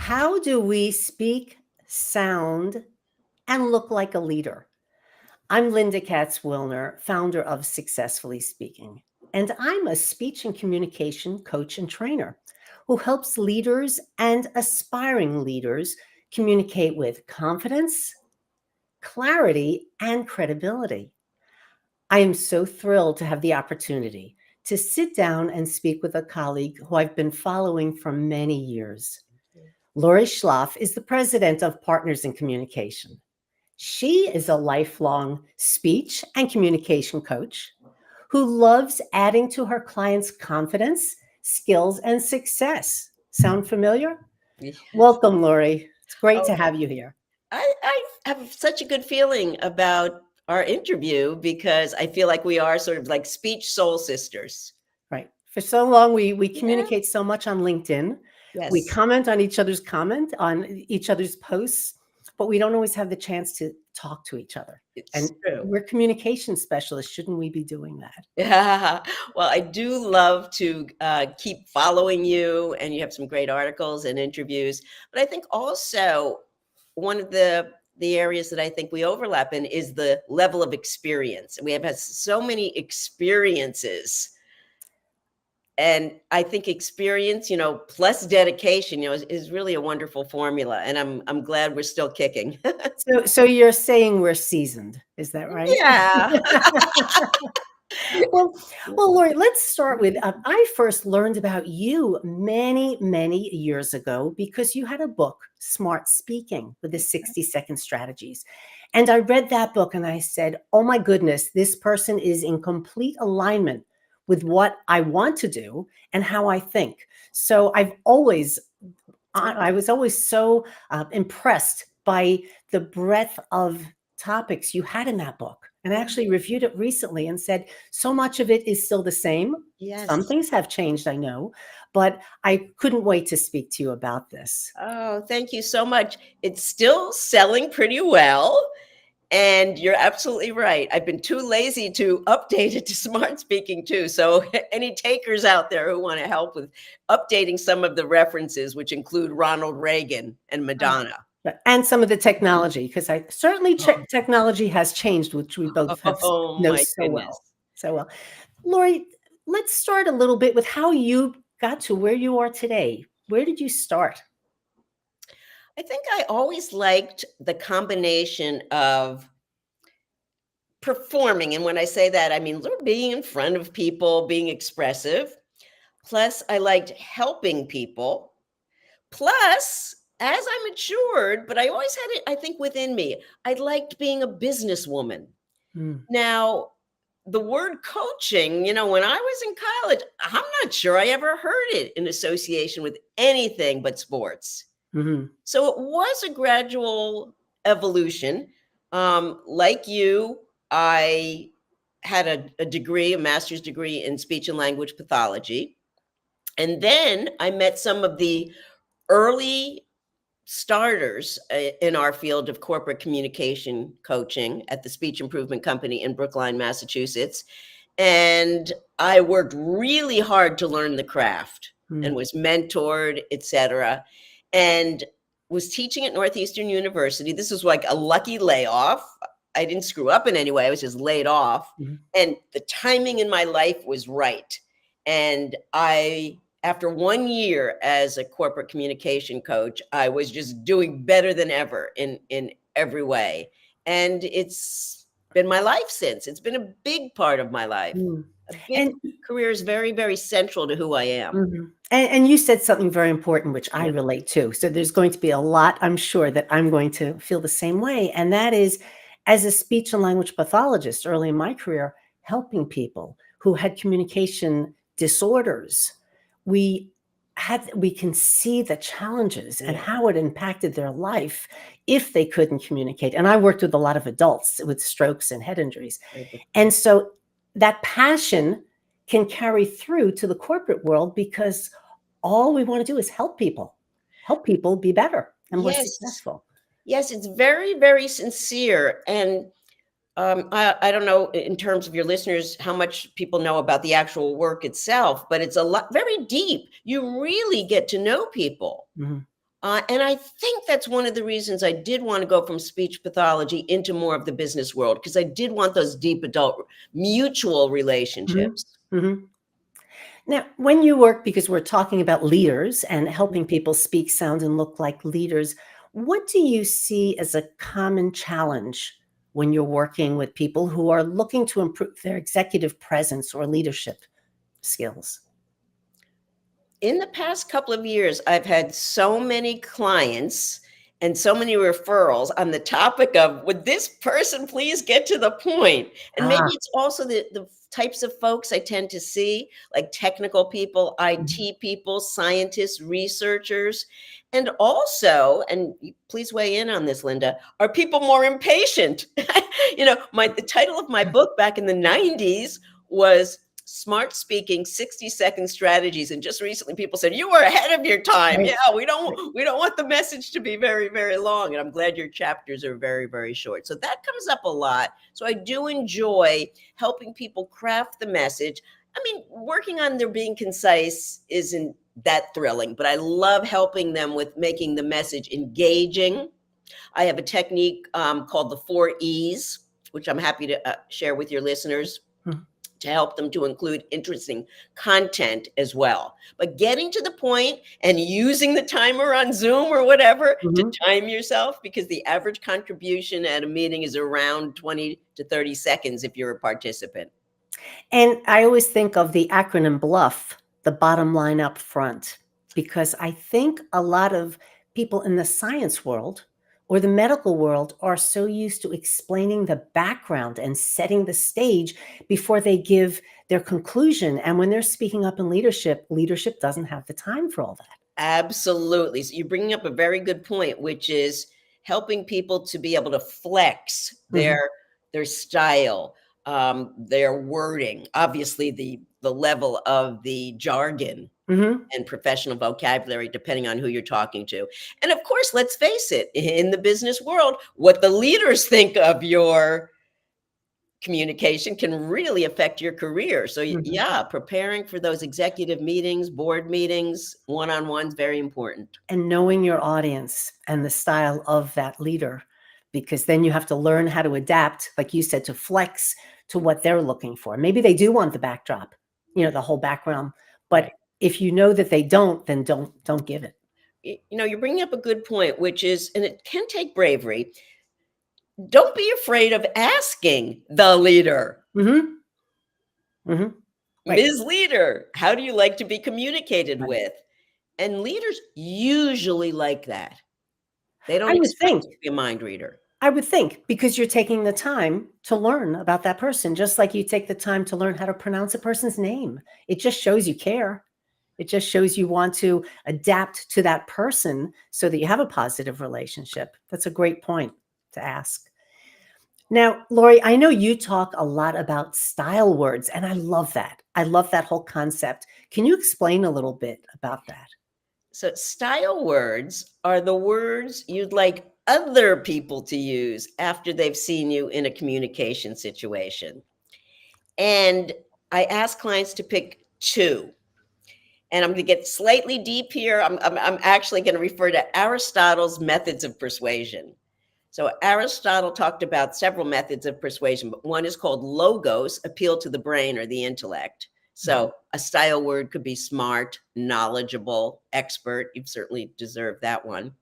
How do we speak, sound, and look like a leader? I'm Linda Katz-Wilner, founder of Successfully Speaking, and I'm a speech and communication coach and trainer who helps leaders and aspiring leaders communicate with confidence, clarity, and credibility. I am so thrilled to have the opportunity to sit down and speak with a colleague who I've been following for many years. Laurie Schloff is the president of Partners in Communication. She is a lifelong speech and communication coach who loves adding to her clients' confidence, skills, and success. Sound familiar? Yes. Welcome, Laurie. It's great Oh, to have you here. I have such a good feeling about our interview because I feel like we are sort of like speech soul sisters. Right. For so long, we Yeah. communicate so much on LinkedIn. We Yes, comment on each other's posts, but we don't always have the chance to talk to each other. it's And true. we're communication specialists. Shouldn't we be doing that? Yeah. Well, I do love to keep following you, and you have some great articles and interviews. But I think also one of the areas that I think we overlap in is the level of experience. We have had so many experiences. And I think experience, plus dedication, is really a wonderful formula. And I'm glad we're still kicking. So you're saying we're seasoned, is that right? Yeah. Well, Lori, let's start with I first learned about you many, many years ago because you had a book, Smart Speaking, with the 60-second strategies. And I read that book and I said, oh my goodness, this person is in complete alignment with what I want to do and how I think. So I was always so impressed by the breadth of topics you had in that book. And I actually reviewed it recently and said, so much of it is still the same. Some Yes. things have changed, I know, but I couldn't wait to speak to you about this. Oh, thank you so much. It's still selling pretty well. And you're absolutely right. I've been too lazy to update it to smart speaking too. So any takers out there who want to help with updating some of the references, which include Ronald Reagan and Madonna. And some of the technology, because I certainly technology has changed, which we both have Oh know my so goodness. well. So well. Lori, let's start a little bit with how you got to where you are today. Where did you start? I think I always liked the combination of performing. And when I say that, I mean being in front of people, being expressive. Plus, I liked helping people. Plus, as I matured, but I always had it, I think, within me, I liked being a businesswoman. Mm, Now, the word coaching, when I was in college, I'm not sure I ever heard it in association with anything but sports. mhm. So it was a gradual evolution. Like you, I had a degree, a master's degree in speech and language pathology. And then I met some of the early starters in our field of corporate communication coaching at the Speech Improvement Company in Brookline, Massachusetts. And I worked really hard to learn the craft and Mm. was mentored, etc. And was teaching at Northeastern University. This was like a lucky layoff. I didn't screw up in any way. I was just laid off. Mhm. And the timing in my life was right. And after 1 year as a corporate communication coach, I was just doing better than ever in every way. And it's been my life since. It's been a big part of my life. Mm. A big And career is very, very central to who I am. mhm. And you said something very important, which I Yeah. relate to. So there's going to be a lot, I'm sure, that I'm going to feel the same way. And that is, as a speech and language pathologist early in my career, helping people who had communication disorders, we we can see the challenges and Yeah. how it impacted their life if they couldn't communicate. And I worked with a lot of adults with strokes and head injuries. And so that passion can carry through to the corporate world because all we want to do is help people be better and more Yes. successful. Yes, it's very, very sincere. And I don't know in terms of your listeners how much people know about the actual work itself, but it's a lot very deep. You really get to know people. Mhm. And I think that's one of the reasons I did want to go from speech pathology into more of the business world, because I did want those deep adult mutual Mhm. relationships. Mhm. Now, when you work, because we're talking about leaders and helping Mhm. people speak, sound, and look like leaders, what do you see as a common challenge when you're working with people who are looking to improve their executive presence or leadership skills? In the past couple of years, I've had so many clients and so many referrals on the topic of, would this person please get to the point? And maybe Ah, it's also the types of folks I tend to see, like technical people, mhm. IT people, scientists, researchers. And also, and please weigh in on this, Linda, are people more impatient? The title of my book back in the 90s was Smart Speaking 60-second strategies, and just recently people said you were ahead of your time. Right. Yeah, we don't want the message to be very, very long, and I'm glad your chapters are very, very short. So that comes up a lot. So I do enjoy helping people craft the message. I mean, working on their being concise isn't that thrilling, but I love helping them with making the message engaging. I have a technique called the 4 E's, which I'm happy to share with your listeners, Mhm. to help them to include interesting content as well. But getting to the point and using the timer on Zoom or whatever to Mhm. time yourself, because the average contribution at a meeting is around 20 to 30 seconds if you're a participant. And I always think of the acronym BLUF, the bottom line up front, because I think a lot of people in the science world or the medical world are so used to explaining the background and setting the stage before they give their conclusion. And when they're speaking up in leadership, leadership doesn't have the time for all that. Absolutely. So you're bringing up a very good point, which is helping people to be able to flex Mhm. their style, their wording, obviously the level of the jargon Mhm. and professional vocabulary, depending on who you're talking to. And of course, let's face it, in the business world, what the leaders think of your communication can really affect your career. So, Mhm. yeah, preparing for those executive meetings, board meetings, one on ones, very important. And knowing your audience and the style of that leader, because then you have to learn how to adapt, like you said, to flex to what they're looking for. Maybe they do want the backdrop, the whole background, but Right. if you know that they don't, then don't give it. You're bringing up a good point, which is, and it can take bravery. Don't be afraid of asking the leader. Mhm. Mhm. Right. Ms. Leader, how do you like to be communicated Right. with? And leaders usually like that. They I don't would expect think. you to be a mind reader. I would think, because you're taking the time to learn about that person, just like you take the time to learn how to pronounce a person's name. It just shows you care. It just shows you want to adapt to that person so that you have a positive relationship. That's a great point to ask. Now, Laurie, I know you talk a lot about style words, and I love that. I love that whole concept. Can you explain a little bit about that? So, style words are the words you'd like other people to use after they've seen you in a communication situation. And I ask clients to pick two. And I'm going to get slightly deep here. I'm actually going to refer to Aristotle's methods of persuasion. So, Aristotle talked about several methods of persuasion, but one is called logos, appeal to the brain or the intellect. Mhm. So, a style word could be smart, knowledgeable, expert. You've certainly deserved that one.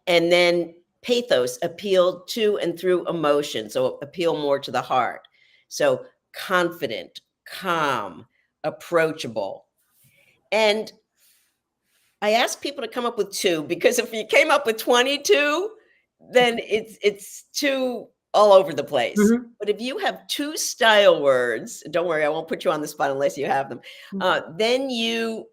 And then pathos, appeal to and through emotion. So, appeal more to the heart. So, confident, calm, approachable. And I asked people to come up with two, because if you came up with 22, then it's too all over the place. Mhm. But if you have two style words, don't worry, I won't put you on the spot unless you have them. Mhm. Then you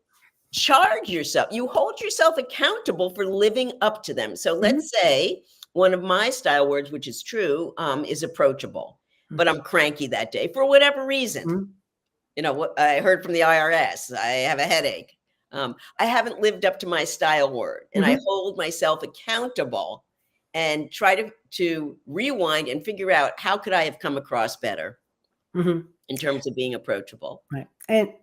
charge yourself, you hold yourself accountable for living up to them. So Mhm. let's say one of my style words, which is true, is approachable, Mhm. but I'm cranky that day for whatever reason. Mhm. What I heard from the IRS, I have a headache. I haven't lived up to my style word, and I Mhm. hold myself accountable and try to rewind and figure out how could I have come across better Mhm. in terms of being approachable. Right. And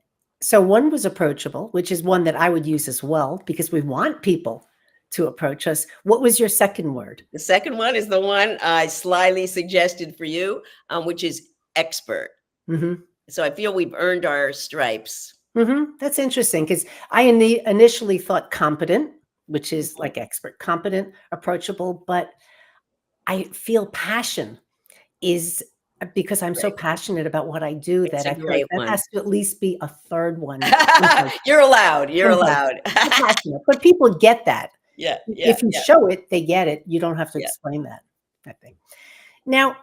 So one was approachable, which is one that I would use as well because we want people to approach us. What was your second word? The second one is the one I slyly suggested for you, which is expert. Mm-hmm. So I feel we've earned our stripes. Mm-hmm. That's interesting because I initially thought competent, which is like expert, competent, approachable, but I feel passion is because I'm so Great. passionate about what I do It's that a I feel like great that one. has to at least be a third one. You're allowed. You're Somebody allowed. so passionate, but people get that. Yeah, yeah, If you yeah, show it, they get it. You don't have to yeah. explain that, I think. Now,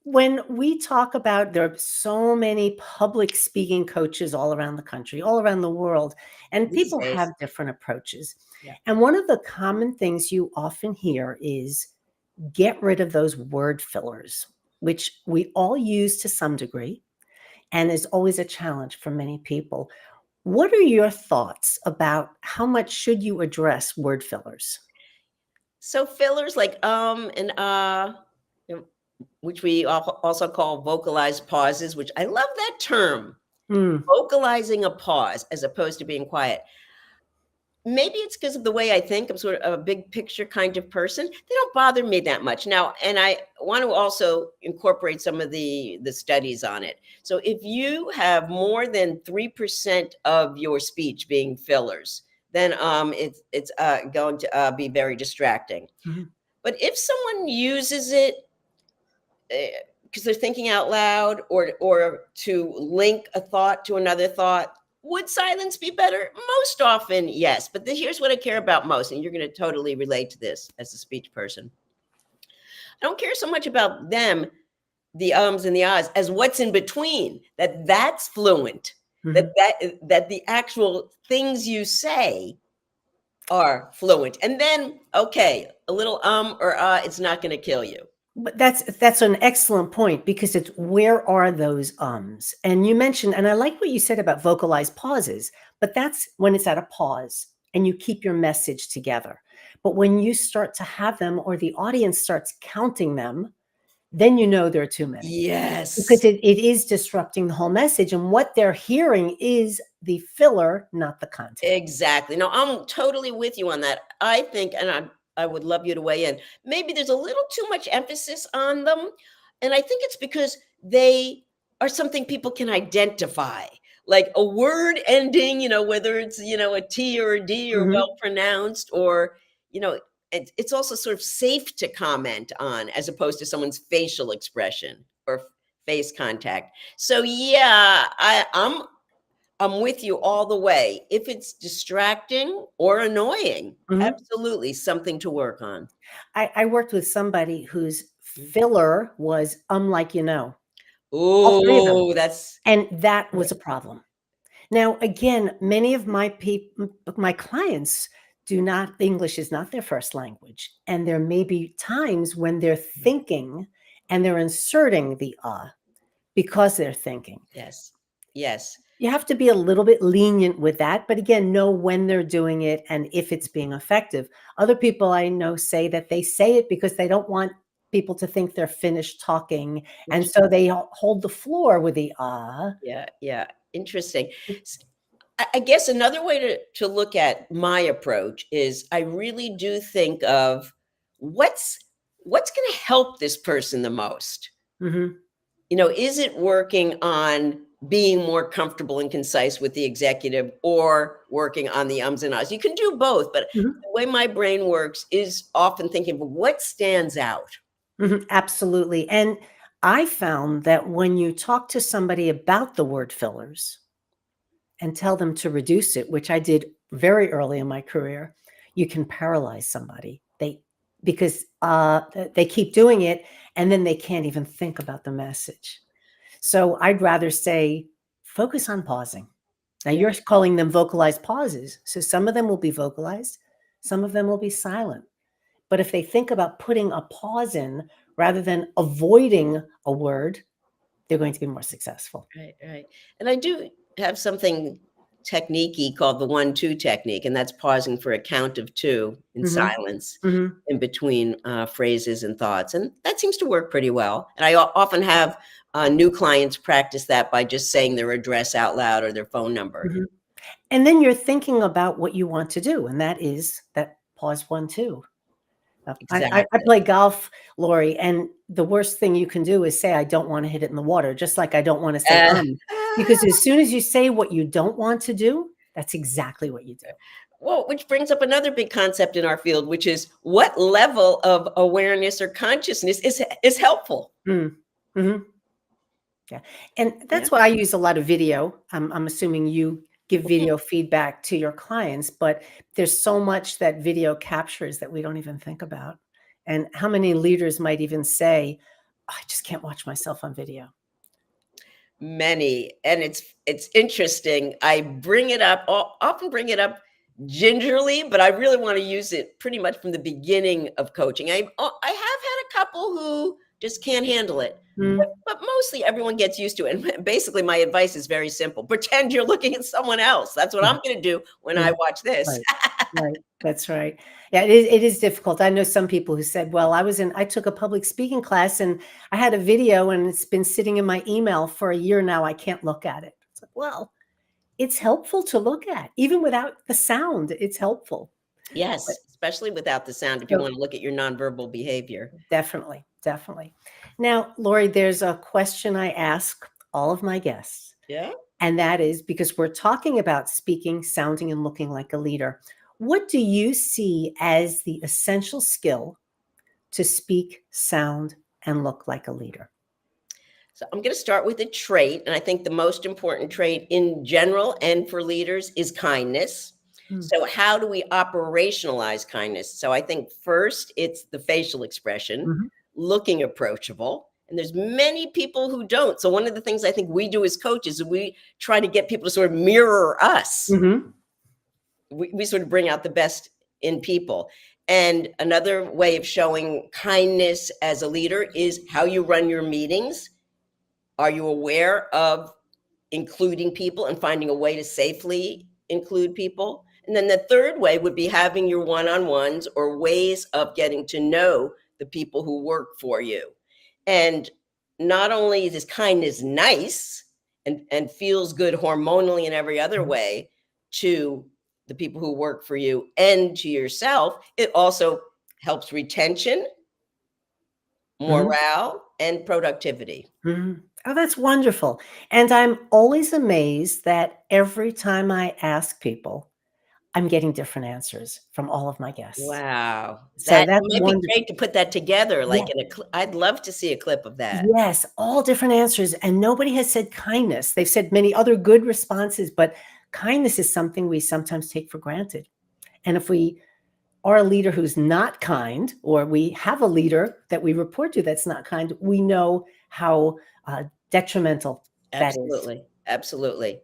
when we talk about there are so many public speaking coaches all around the country, all around the world, and These people have days. different approaches. Yeah. And one of the common things you often hear is get rid of those word fillers, which we all use to some degree and is always a challenge for many people. What are your thoughts about how much should you address word fillers? So fillers like and you know, which we also call vocalized pauses, which I love that term, Mm, vocalizing a pause as opposed to being quiet. Maybe it's because of the way I think. I'm sort of a big picture kind of person. They don't bother me that much now, and I want to also incorporate some of the studies on it. So if you have more than 3% of your speech being fillers, then it's going to be very distracting. mhm. But if someone uses it because they're thinking out loud or to link a thought to another thought, would silence be better? Most often, yes. But here's what I care about most, and you're going to totally relate to this as a speech person. I don't care so much about them, the ums and the ahs, as what's in between. That's fluent. Mhm. That the actual things you say are fluent. And then, okay, a little or it's not going to kill you. But that's an excellent point because it's where are those ums? And you mentioned, and I like what you said about vocalized pauses, but that's when it's at a pause and you keep your message together. But when you start to have them or the audience starts counting them, then you know there are too many Yes. because it is disrupting the whole message. And what they're hearing is the filler, not the content. Exactly. No, I'm totally with you on that. I think, and I would love you to weigh in. Maybe there's a little too much emphasis on them, and I think it's because they are something people can identify, like a word ending. Whether it's a T or a D or Mhm. well pronounced, or you know, it's also sort of safe to comment on as opposed to someone's facial expression or face contact. So yeah, I'm with you all the way. If it's distracting or annoying, Mhm. absolutely something to work on. I worked with somebody whose Mm. filler was like all three of them. Oh, that's And that right. was a problem. Now, again, many of my clients do not English is not their first language, and there may be times when they're thinking and they're inserting the because they're thinking. Yes. Yes. You have to be a little bit lenient with that, but again, know when they're doing it and if it's being effective. Other people I know say that they say it because they don't want people to think they're finished talking, and so they hold the floor with the Yeah, yeah. Interesting. I guess another way to look at my approach is I really do think of what's what's going to help this person the most. Mhm, Is it working on being more comfortable and concise with the executive or working on the ums and ahs? You can do both, but mhm. the way my brain works is often thinking, but what stands out? Mhm, absolutely, and I found that when you talk to somebody about the word fillers and tell them to reduce it, which I did very early in my career, you can paralyze somebody. Because, they keep doing it, and then they can't even think about the message. So I'd rather say, focus on pausing. Now Yeah, you're calling them vocalized pauses, so some of them will be vocalized, some of them will be silent. But if they think about putting a pause in rather than avoiding a word, they're going to be more successful. right, right. And I do have something techniquey called the 1-2 technique, and that's pausing for a count of two in Mhm, silence mhm, in between phrases and thoughts. And that seems to work pretty well. And I often have New clients practice that by just saying their address out loud or their phone number. Mhm. And then you're thinking about what you want to do, and that is that pause 1, 2. I Exactly. play golf, Laurie, and the worst thing you can do is say, "I don't wanna hit it in the water," just like I don't wanna say, Uh, because as soon as you say what you don't want to do, that's exactly what you do. well, which brings up another big concept in our field, which is what level of awareness or consciousness is helpful. Mm. Mhm. Yeah, and Yeah. that's why I use a lot of video. I'm assuming you give Mhm. video feedback to your clients, but there's so much that video captures that we don't even think about. And how many leaders might even say, "I just can't watch myself on video." Many, and it's interesting. I bring it up, often bring it up gingerly, but I really want to use it pretty much from the beginning of coaching. I have had a couple who just can't handle it, Mm, but mostly everyone gets used to it. And basically, my advice is very simple: pretend you're looking at someone else. That's what yeah, I'm going to do when I yeah, watch this. right. Right, that's right. Yeah, it is difficult. I know some people who said, "Well, I took a public speaking class and I had a video and it's been sitting in my email for a year now. I can't look at it." It's like, well, it's helpful to look at. Even without the sound, it's helpful. But Yes, especially without the sound. If you so want to look at your nonverbal behavior. definitely, definitely. Now, Lori, there's a question I ask all of my guests, Yeah. and that is because we're talking about speaking, sounding, and looking like a leader. What do you see as the essential skill to speak, sound, and look like a leader? So I'm going to start with a trait. And I think the most important trait in general and for leaders is kindness. Mm, So, how do we operationalize kindness? So, I think first it's the facial expression, mhm, looking approachable. And there's many people who don't. So, one of the things I think we do as coaches is we try to get people to sort of mirror us. mhm, We sort of bring out the best in people. And another way of showing kindness as a leader is how you run your meetings. Are you aware of including people and finding a way to safely include people? And then the third way would be having your one on ones or ways of getting to know the people who work for you. And not only is kindness nice and feels good hormonally and every other mhm, way to the people who work for you and to yourself, it also helps retention, mhm, morale, and productivity. mhm. Oh, that's wonderful. And I'm always amazed that every time I ask people, I'm getting different answers from all of my guests. Wow. So That that's it might be wonderful. great to put that together, Yeah. like in a cl I'd love to see a clip of that. Yes, all different answers, and nobody has said kindness. They've said many other good responses, but kindness is something we sometimes take for granted. And if we are a leader who's not kind, or we have a leader that we report to that's not kind, we know how detrimental that is. Absolutely, absolutely. And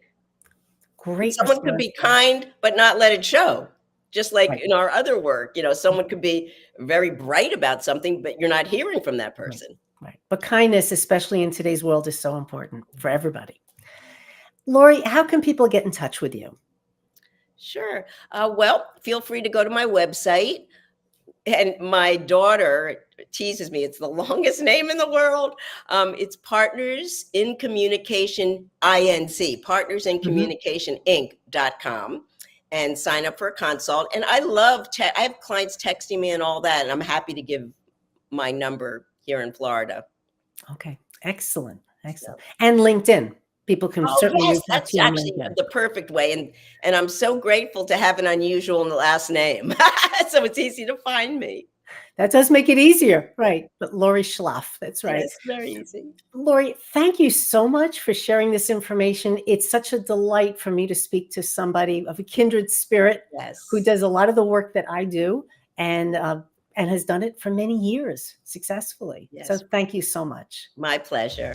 Great someone could response be there. kind, but not let it show. Just like Right, in our other work, someone could be very bright about something, but you're not hearing from that right, person. right. But kindness, especially in today's world, is so important for everybody. Lori, how can people get in touch with you? Sure. Well, feel free to go to my website. And my daughter teases me. It's the longest name in the world. It's Partners in Communication Inc. Partners in Mhm. Communication Inc.com, and sign up for a consult. And I love I have clients texting me and all that, and I'm happy to give my number here in Florida. Okay, excellent, excellent. So, And LinkedIn. People can oh certainly yes, reach out that's to you on actually LinkedIn. the perfect way, and I'm so grateful to have an unusual in the last name, so it's easy to find me. That does make it easier, right? But Laurie Schloff, that's right. Yes, very easy. Lori, thank you so much for sharing this information. It's such a delight for me to speak to somebody of a kindred spirit who Yes. does a lot of the work that I do and has done it for many years successfully. So Yes, thank you so much. my pleasure.